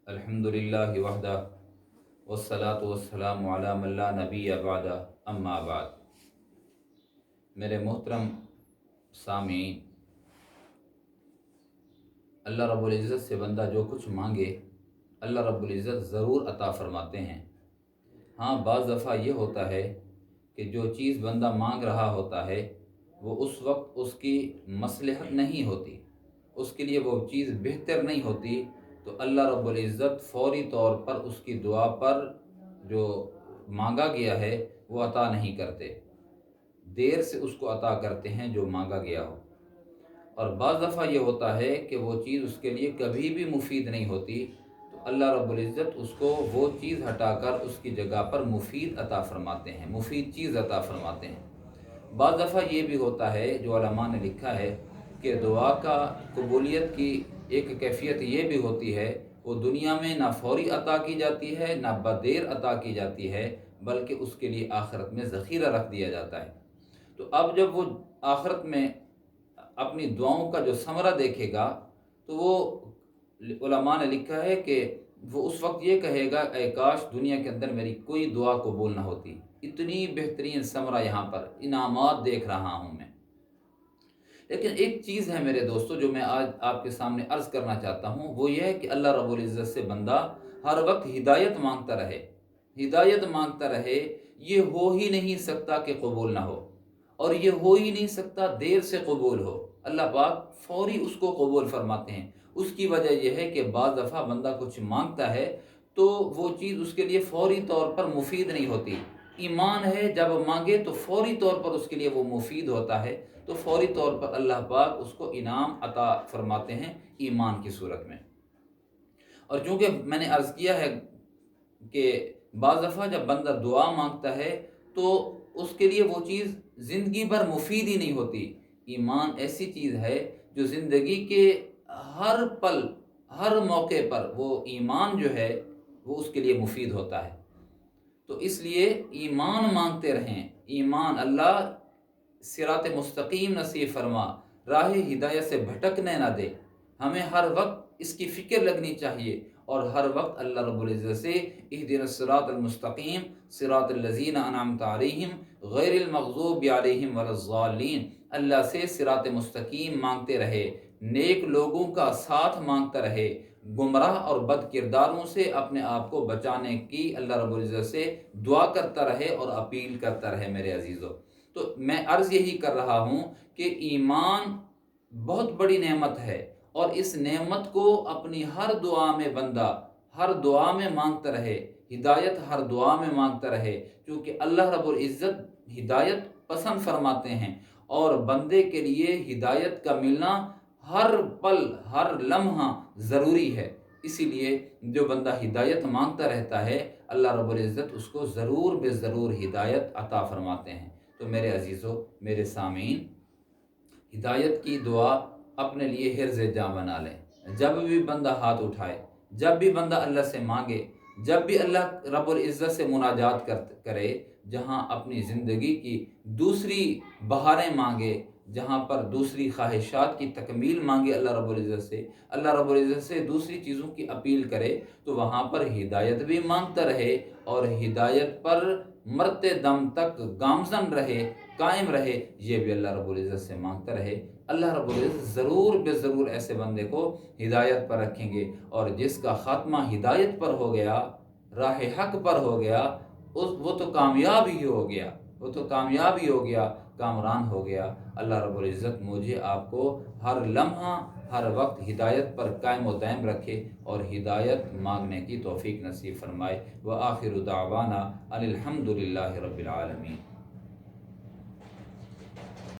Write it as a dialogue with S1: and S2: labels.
S1: الحمدللہ وحدہ والصلاة والسلام علی من لا نبی بعدہ اما بعد۔ میرے محترم سامعین، اللہ رب العزت سے بندہ جو کچھ مانگے اللہ رب العزت ضرور عطا فرماتے ہیں۔ ہاں، بعض دفعہ یہ ہوتا ہے کہ جو چیز بندہ مانگ رہا ہوتا ہے وہ اس وقت اس کی مصلحت نہیں ہوتی، اس کے لیے وہ چیز بہتر نہیں ہوتی، تو اللہ رب العزت فوری طور پر اس کی دعا پر جو مانگا گیا ہے وہ عطا نہیں کرتے، دیر سے اس کو عطا کرتے ہیں جو مانگا گیا ہو۔ اور بعض دفعہ یہ ہوتا ہے کہ وہ چیز اس کے لیے کبھی بھی مفید نہیں ہوتی، تو اللہ رب العزت اس کو وہ چیز ہٹا کر اس کی جگہ پر مفید عطا فرماتے ہیں، مفید چیز عطا فرماتے ہیں۔ بعض دفعہ یہ بھی ہوتا ہے، جو علماء نے لکھا ہے، کہ دعا کا قبولیت کی ایک کیفیت یہ بھی ہوتی ہے، وہ دنیا میں نہ فوری عطا کی جاتی ہے نہ بدیر عطا کی جاتی ہے، بلکہ اس کے لیے آخرت میں ذخیرہ رکھ دیا جاتا ہے۔ تو اب جب وہ آخرت میں اپنی دعاؤں کا جو ثمرہ دیکھے گا تو وہ علماء نے لکھا ہے کہ وہ اس وقت یہ کہے گا، اے کاش دنیا کے اندر میری کوئی دعا قبول نہ ہوتی، اتنی بہترین ثمرہ یہاں پر انعامات دیکھ رہا ہوں میں۔ لیکن ایک چیز ہے میرے دوستو جو میں آج آپ کے سامنے عرض کرنا چاہتا ہوں، وہ یہ ہے کہ اللہ رب العزت سے بندہ ہر وقت ہدایت مانگتا رہے، ہدایت مانگتا رہے۔ یہ ہو ہی نہیں سکتا کہ قبول نہ ہو، اور یہ ہو ہی نہیں سکتا دیر سے قبول ہو۔ اللہ پاک فوری اس کو قبول فرماتے ہیں۔ اس کی وجہ یہ ہے کہ بعض دفعہ بندہ کچھ مانگتا ہے تو وہ چیز اس کے لیے فوری طور پر مفید نہیں ہوتی۔ ایمان ہے، جب مانگے تو فوری طور پر اس کے لیے وہ مفید ہوتا ہے، تو فوری طور پر اللہ پاک اس کو انعام عطا فرماتے ہیں ایمان کی صورت میں۔ اور چونکہ میں نے عرض کیا ہے کہ بعض دفعہ جب بندہ دعا مانگتا ہے تو اس کے لیے وہ چیز زندگی بھر مفید ہی نہیں ہوتی۔ ایمان ایسی چیز ہے جو زندگی کے ہر پل، ہر موقع پر وہ ایمان جو ہے وہ اس کے لیے مفید ہوتا ہے۔ تو اس لیے ایمان مانگتے رہیں، ایمان اللہ صراط مستقیم نصیب فرما، راہ ہدایت سے بھٹکنے نہ دے۔ ہمیں ہر وقت اس کی فکر لگنی چاہیے، اور ہر وقت اللہ رب العزت سے اہدنا الصراط المستقیم صراط الذین انعمت علیہم غیر المغضوب علیہم ولا الضالین، اللہ سے صراط مستقیم مانگتے رہے، نیک لوگوں کا ساتھ مانگتا رہے، گمراہ اور بد کرداروں سے اپنے آپ کو بچانے کی اللہ رب العزت سے دعا کرتا رہے اور اپیل کرتا رہے میرے عزیزو۔ تو میں عرض یہی کر رہا ہوں کہ ایمان بہت بڑی نعمت ہے، اور اس نعمت کو اپنی ہر دعا میں بندہ ہر دعا میں مانگتا رہے، ہدایت ہر دعا میں مانگتا رہے، کیونکہ اللہ رب العزت ہدایت پسند فرماتے ہیں، اور بندے کے لیے ہدایت کا ملنا ہر پل ہر لمحہ ضروری ہے۔ اسی لیے جو بندہ ہدایت مانگتا رہتا ہے اللہ رب العزت اس کو ضرور بے ضرور ہدایت عطا فرماتے ہیں۔ تو میرے عزیزو، میرے سامعین، ہدایت کی دعا اپنے لیے حرز جاں بنا لیں۔ جب بھی بندہ ہاتھ اٹھائے، جب بھی بندہ اللہ سے مانگے، جب بھی اللہ رب العزت سے مناجات کرے، جہاں اپنی زندگی کی دوسری بہاریں مانگے، جہاں پر دوسری خواہشات کی تکمیل مانگے اللہ رب العزت سے، اللہ رب العزت سے دوسری چیزوں کی اپیل کرے، تو وہاں پر ہدایت بھی مانگتا رہے، اور ہدایت پر مرتے دم تک گامزن رہے، قائم رہے، یہ بھی اللہ رب العزت سے مانگتا رہے۔ اللہ رب العزت ضرور بے ضرور ایسے بندے کو ہدایت پر رکھیں گے، اور جس کا خاتمہ ہدایت پر ہو گیا، راہ حق پر ہو گیا، وہ تو کامیاب ہی ہو گیا، وہ تو کامیاب ہی ہو گیا، کامران ہو گیا۔ اللہ رب العزت مجھے آپ کو ہر لمحہ ہر وقت ہدایت پر قائم و دائم رکھے، اور ہدایت مانگنے کی توفیق نصیب فرمائے۔ وآخر دعوانا ان الحمد للہ رب العالمین۔